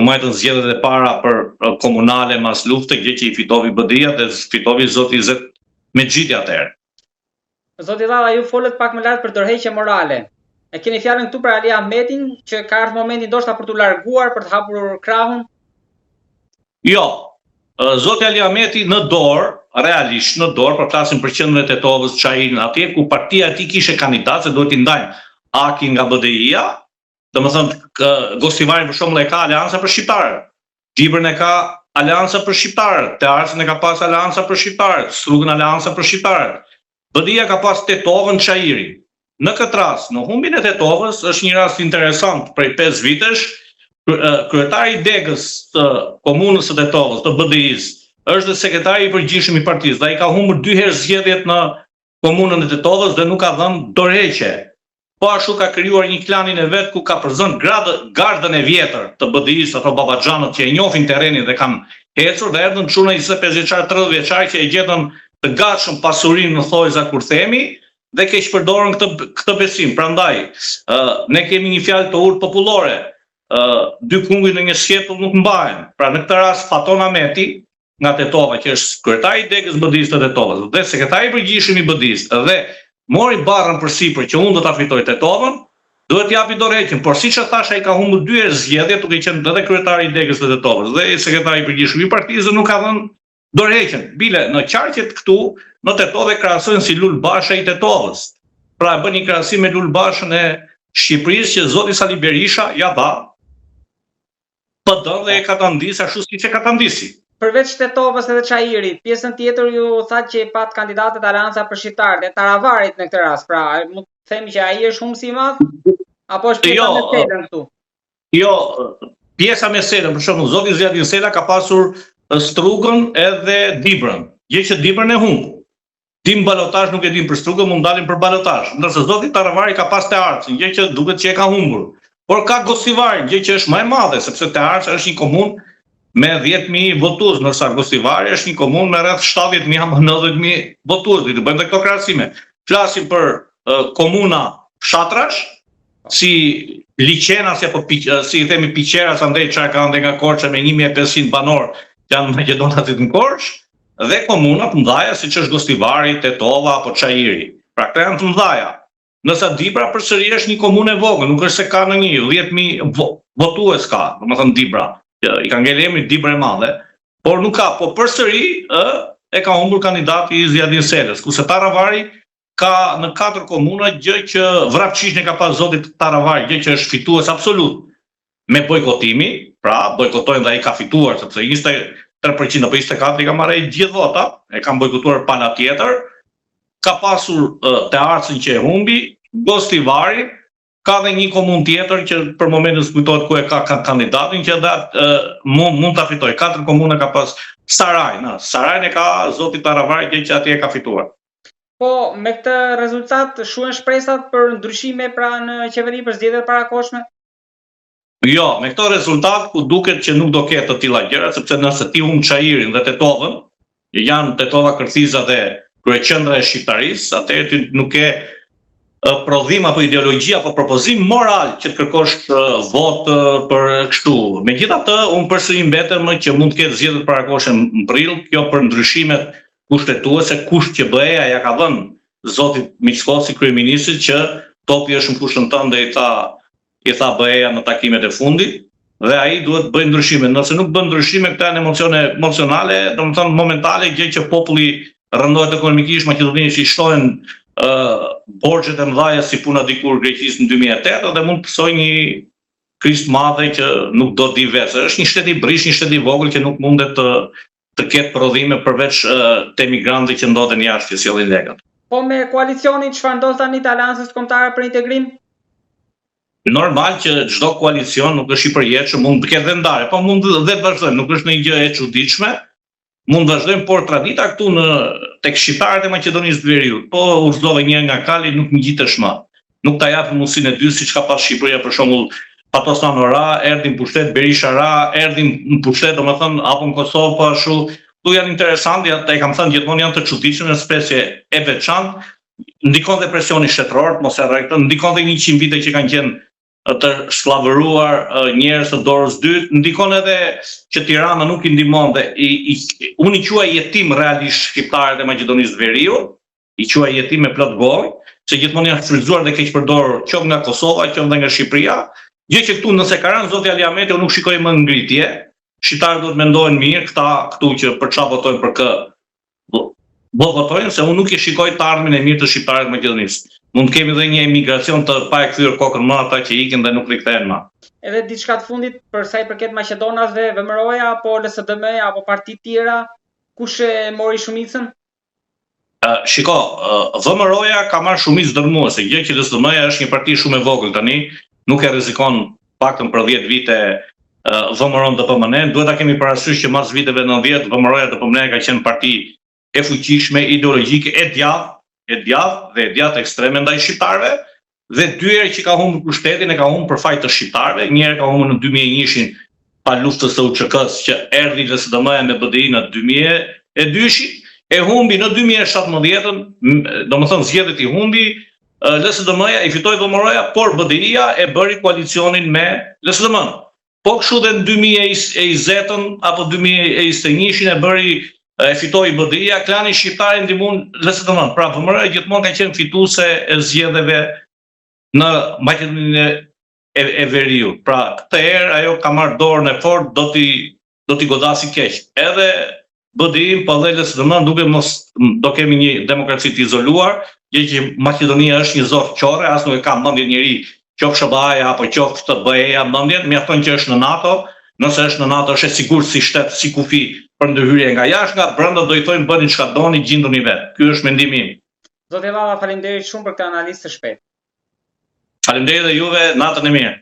majtën zgjedhjet e para për komunale mas lufte, gjë që i fitovi BDI-ja dhe fitovi zoti Zet Mexhiti atëherë. Zoti Dhalla, ju folët pak më lart për dorëheqje morale. E keni fjalën këtu për Ali Ahmetin që ka ardhur momenti ndoshta për t'u larguar, për të hapur krahun? Jo. Zoti Ali Ahmeti në dorë, realisht në dorë, për flasim për qendrën e Tetovës, Çajin, atje ku partia e tij kishte kandidat, se duhet t'i ndajnë Akin nga BDI-ja, domethënë Gostivari për shembull e ka Aleanca për shqiptarët. Dibrën e ka Aleanca për shqiptarët, Tearcën e ka pas Aleanca për shqiptarët, Strugën Aleanca për shqiptarët. BDI-ja ka pas Tetovën, Çajirin. Në këtë rast, në humbin e Tetovës është një rast interesant prej 5 vitesh. Kryetari i degës të komunës së Tetovës, të BDI-s, është dhe sekretari i përgjithshëm i partisë, dhe ai ka humbur 2 herë zgjedhjet në komunën e Tetovës dhe nuk ka dhënë dorëheqje. Po ashtu ka krijuar një klanin e vet ku ka përzën gardën e vjetër të BDI-s, ato babaxhanët që e njohin terrenin dhe kanë ecur dhe erdhën çuna 25 vjeçar, 30 vjeçar që e gjetën të gatshëm pasurinë në thojza kur themi dhe keq përdorën këtë besim. Prandaj ne kemi një fjalë të urtë popullore. 2 kunguj në një shqetull nuk mbahen. Pra në këtë rast Faton Ahmeti nga Tetova, që është kryetari i degës BDI-s të Tetovës dhe sekretari i përgjithshëm i BDI-s dhe mori barrën përsipër që unë do ta fitoj Tetovën, duhet t'japi dorëheqjen. Por siç e thash, ai ka humbur 2 herë zgjedhje, duke qenë edhe kryetari i degës të Tetovës dhe sekretari i përgjithshëm i partisë, nuk ka dhënë dorëheqjen. Bile në qarqet këtu në Tetovë krahasohen si Lul Basha i Tetovës. Pra bën një krahasim me Lul Bashën e Shqipërisë që zoti Sali Berisha ja dha. PD dhe e ka ta ndisë ashtu siç e ka ta ndisi. Përveç Tetovës edhe Çajirit, pjesën tjetër ju thatë që i pat kandidatët Aleanca për shqiptarët e Taravarit në këtë rast. Pra, mund të themi që ai është humsi i madh apo është pjesa me selën këtu? Jo, pjesa me selën, për shembull, zoti Zjadin Sela ka pasur Strugën edhe Dibrën. Gjë që Dibrën e humb. Dim balotazh, nuk e dim për Strugën, mund dalin për balotazh. Ndërsa zoti Taravari ka pas Tearcën, gjë që duket që e ka humbur. Por ka Gostivari, gjë që është më e madhe, sepse Tearca është një komunë me 10.000 votues, ndërsa Gostivari është një komunë me rreth 70.000 apo 90.000 votues. Do të bëjmë këto krahasime. Flasim për komuna fshatrash, si Liçenas apo si i themi Piqeras, andaj çka ka nga Korça me 1.500 banor që janë Maqedonatit në Korç, dhe komuna të mëdha siç është Gostivari, Tetova apo Çajiri. Pra këto janë të mëdha. Nësa Dibra përsëri është një komunë e vogël, nuk është se ka në 10.000 votues ka, domethënë Dibra. I ka ngel emrin Dibra e madhe, por nuk ka, po përsëri e ka humbur kandidati i Zjadin Selës, kurse Taravari ka në 4 komuna, gjë që vrapçisht ne ka pas zoti Taravari, gjë që është fitues absolut me bojkotimi, pra bojkotojnë dhe ai ka fituar, sepse 23% apo 24% i ka marrë gjithë votat, e kanë bojkotuar pala tjetër. Ka pasur Tearcën që e humbi, Gostivari, ka dhe një komunë tjetër që për momentin kujtohet ku e ka kandidatin që mund ta fitojë. 4 komuna ka pas Sarajin. Sarajin e ka zoti Taravari që atje e ka fituar. Po, me këtë rezultat shuhen shpresat për ndryshime pra në qeveri për zgjedhjet parakohshme? Jo, me këtë rezultat ku duket që nuk do ketë të tilla gjëra, sepse nëse ti humb Çajirin dhe Tetovën, që janë Tetova, Kërthiza dhe kryeqendra e shqiptarisë, atëherë ti nuk ke prodhim apo ideologji apo propozim moral që të kërkosh vot për kështu. Megjithatë, unë përsëri mbetem që mund të ketë zgjedhjet parakohshme në prill, kjo për ndryshimet kushtetuese, kusht që BE-ja ja ka dhënë zotit Miçkosi kryeministrit që topi është në fushën tënde, i tha BE-ja në takimet e fundit, dhe ai duhet bëjë ndryshime. Nëse nuk bën ndryshime, këta janë emocione emocionale, domethënë momentale, gjë që populli rëndohet ekonomikisht, maqedonisht i shtohen borxhet e mëdha si puna dikur Greqisë në 2008 dhe mund të pësoj një krizë të madhe që nuk do të di vetë. Është një shtet i brish, një shtet i vogël që nuk mundet të ketë prodhime përveç të emigrantëve që ndodhen jashtë, që sjellin lekët. Po me koalicionin çfarë ndodh tani të Aleancës Kombëtare për Integrim? Normal që çdo koalicion nuk është i përjetshëm, mund të ketë dhe ndarje, po mund dhe të vazhdojnë, nuk është një gjë e çuditshme. Mund vazhdojmë, por tradita këtu tek shqiptarët e Maqedonisë së Veriut, po udhëzove një nga Kali, nuk ngjitesh më. Nuk ta japin mundësinë e dy siç ka pas Shqipëria, për shembull, Patostan ra, erdhi në pushtet Berisha ra, erdhi në pushtet, domethënë, apo në Kosovë po ashtu. Ktu janë interesante, ata i kam thënë gjithmonë janë të çuditshme, në specie e veçantë. Ndikon dhe presioni shtetëror, mos e harroj këtë, ndikon dhe 100 vite që kanë qenë të shlavëruar njerëz të dorës dytë, ndikon edhe që Tirana nuk i ndihmon dhe unë i quaj jetim realisht shqiptarët e Maqedonisë Veriut, i quaj jetim me plot gojë, se gjithmonë janë shfrytzuar dhe keq përdor qoftë nga Kosova, qoftë nga Shqipëria, gjë që këtu nëse ka rënë zoti Ali Ahmeti unë nuk shikoj më ngritje. Shqiptarët duhet mendojnë mirë, këtu që për çfarë votojnë për kë votojnë, se unë nuk i shikoj të ardhmen e mirë të shqiptarët Maqedonisë. Mund të kemi edhe një emigracion të pa e kthyer kokën më ata që ikin dhe nuk rikthehen më. Edhe diçka të fundit për sa i përket Maqedonasve, VMRO-ja apo LSDM-ja apo parti tjera, kush e mori shumicën? Shiko, VMRO-ja ka marrë shumicë dërmuese, gjë që LSDM-ja është një parti shumë e vogël tani, nuk e rrezikon paktën për 10 vite VMRO-n DPMN. Duhet ta kemi parasysh që mas viteve 90 VMRO-ja DPMN ka qenë parti e fuqishme, ideologjike, e djathtë ekstreme ndaj shqiptarëve, dhe dy herë që ka humbur pushtetin e ka humbur për fajt të shqiptarëve. Një herë ka humbur në 2001 pa luftës së UÇK-s që erdhi LSDM-ja me BDI në 2002, e humbi në 2017, domethënë zgjedhjet i humbi, LSDM-ja i fitoi VMRO-ja, por BDI-ja e bëri koalicionin me LSDM-n. Po kështu dhe në 2020 apo 2021 e bëri fitoi BDI-ja, klani shqiptar e ndihmon LSDM-n. Pra VMRO-ja gjithmonë ka qenë fituese e zgjedhjeve në Maqedoninë e Veriut. Pra këtë herë ajo ka marrë dorën e fortë, do t'i godasi keq. Edhe BDI po dhe LSDM duke mos do kemi një demokraci të izoluar, gjë që Maqedonia është një zofë qore, as nuk e ka mendje njëri, qoftë SBA-ja apo qoftë BE-ja mendjen, mjafton që është në NATO. Nëse është në NATO është e sigurt si shtet, si kufi për ndërhyrje nga jashtë, nga brenda do i thonë bëni çka doni, gjinduni vetë. Ky është mendimi im. Zoti Valla, faleminderit shumë për këtë analizë të shpejtë. Faleminderit dhe juve, natën e mirë.